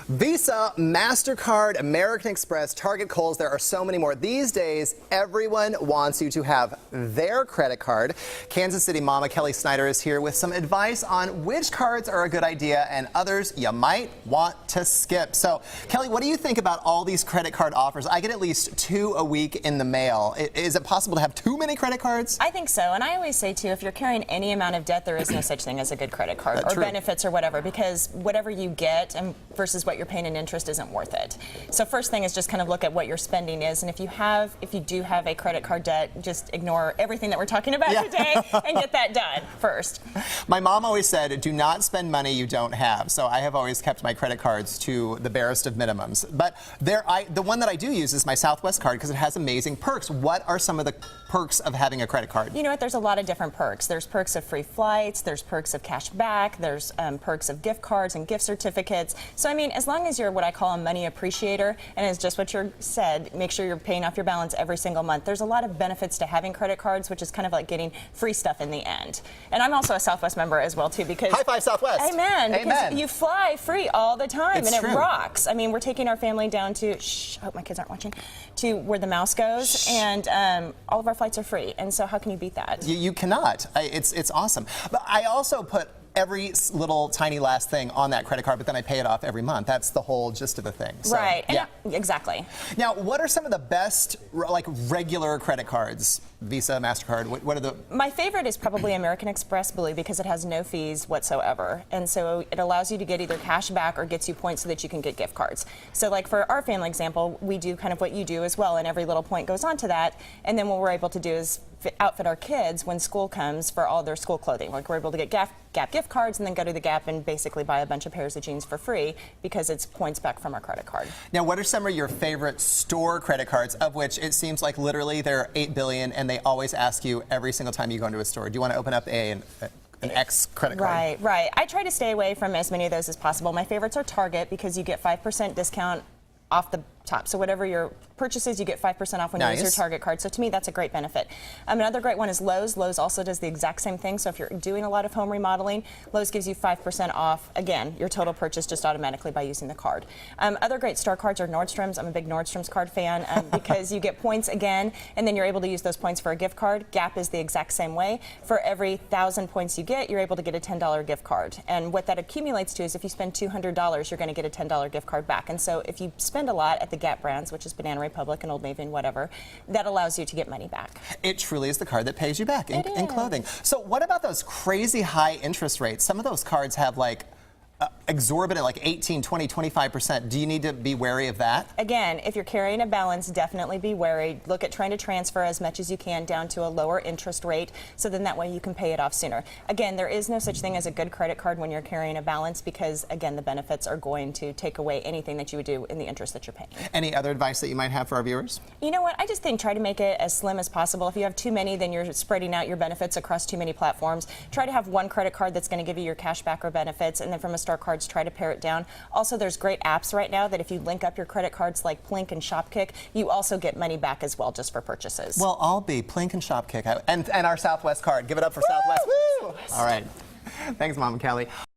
Visa, Mastercard, American Express, Target, Kohl's, there are so many more. These days, everyone wants you to have their credit card. Kansas City Mama Kelly Snyder is here with some advice on which cards are a good idea and others you might want to skip. So, Kelly, what do you think about all these credit card offers? I get at least 2 a week in the mail. Is it possible to have too many credit cards? I think so, and I always say, too, if you're carrying any amount of debt, there is no such thing as a good credit card or benefits or whatever, because whatever you get and versus what you're paying in interest isn't worth it. So first thing is just kind of look at what your spending is, and if you do have a credit card debt, just ignore everything that we're talking about today and get that done first. My mom always said, do not spend money you don't have. So I have always kept my credit cards to the barest of minimums. But the one that I do use is my Southwest card because it has amazing perks. What are some of the perks of having a credit card? You know what, there's a lot of different perks. There's perks of free flights, there's perks of cash back, there's perks of gift cards and gift certificates. So I mean, as long as you're what I call a money appreciator, and it's just what you said, make sure you're paying off your balance every single month. There's a lot of benefits to having credit cards, which is kind of like getting free stuff in the end. And I'm also a Southwest member as well too, because high five Southwest. Amen. Amen. Because you fly free all the time, it's and it true. Rocks. I mean, we're taking our family down to I hope my kids aren't watching, to where the mouse goes, and all of our flights are free. And so how can you beat that? You cannot. It's awesome. But I also put every little tiny last thing on that credit card, but then I pay it off every month. That's the whole gist of the thing. So, right. Yeah. Exactly. Now, what are some of the best, like, regular credit cards? Visa, Mastercard, what are the... My favorite is probably American Express Blue because it has no fees whatsoever. And so it allows you to get either cash back or gets you points so that you can get gift cards. So like for our family example, we do kind of what you do as well, and every little point goes on to that. And then what we're able to do is outfit our kids when school comes for all their school clothing. Like we're able to get Gap gift cards and then go to the Gap and basically buy a bunch of pairs of jeans for free because it's points back from our credit card. Now, what are some of your favorite store credit cards, of which it seems like literally there are 8 billion and they always ask you every single time you go into a store, do you want to open up an X credit card? Right. I try to stay away from as many of those as possible. My favorites are Target because you get 5% discount off the top. So whatever your purchases, you get 5% off when you use your Target card. So to me, that's a great benefit. Another great one is Lowe's. Lowe's also does the exact same thing. So if you're doing a lot of home remodeling, Lowe's gives you 5% off, again, your total purchase just automatically by using the card. Other great store cards are Nordstrom's. I'm a big Nordstrom's card fan because you get points again, and then you're able to use those points for a gift card. Gap is the exact same way. For every 1,000 points you get, you're able to get a $10 gift card. And what that accumulates to is if you spend $200, you're going to get a $10 gift card back. And so if you spend a lot at the Gap brands, which is Banana Republic and Old Navy and whatever, that allows you to get money back. It truly is the card that pays you back in clothing. So what about those crazy high interest rates? Some of those cards have like exorbitant, like 18, 20, 25%. Do you need to be wary of that? Again, if you're carrying a balance, definitely be wary. Look at trying to transfer as much as you can down to a lower interest rate, so then that way you can pay it off sooner. Again, there is no such thing as a good credit card when you're carrying a balance because, again, the benefits are going to take away anything that you would do in the interest that you're paying. Any other advice that you might have for our viewers? You know what? I just think try to make it as slim as possible. If you have too many, then you're spreading out your benefits across too many platforms. Try to have one credit card that's going to give you your cash back or benefits, and then from a Star Cards, try to pare it down. Also, there's great apps right now that if you link up your credit cards like Plink and Shopkick, you also get money back as well just for purchases. Well, I'll be Plink and Shopkick and our Southwest card. Give it up for Southwest. Woo! All right. Thanks, Mom and Kelly.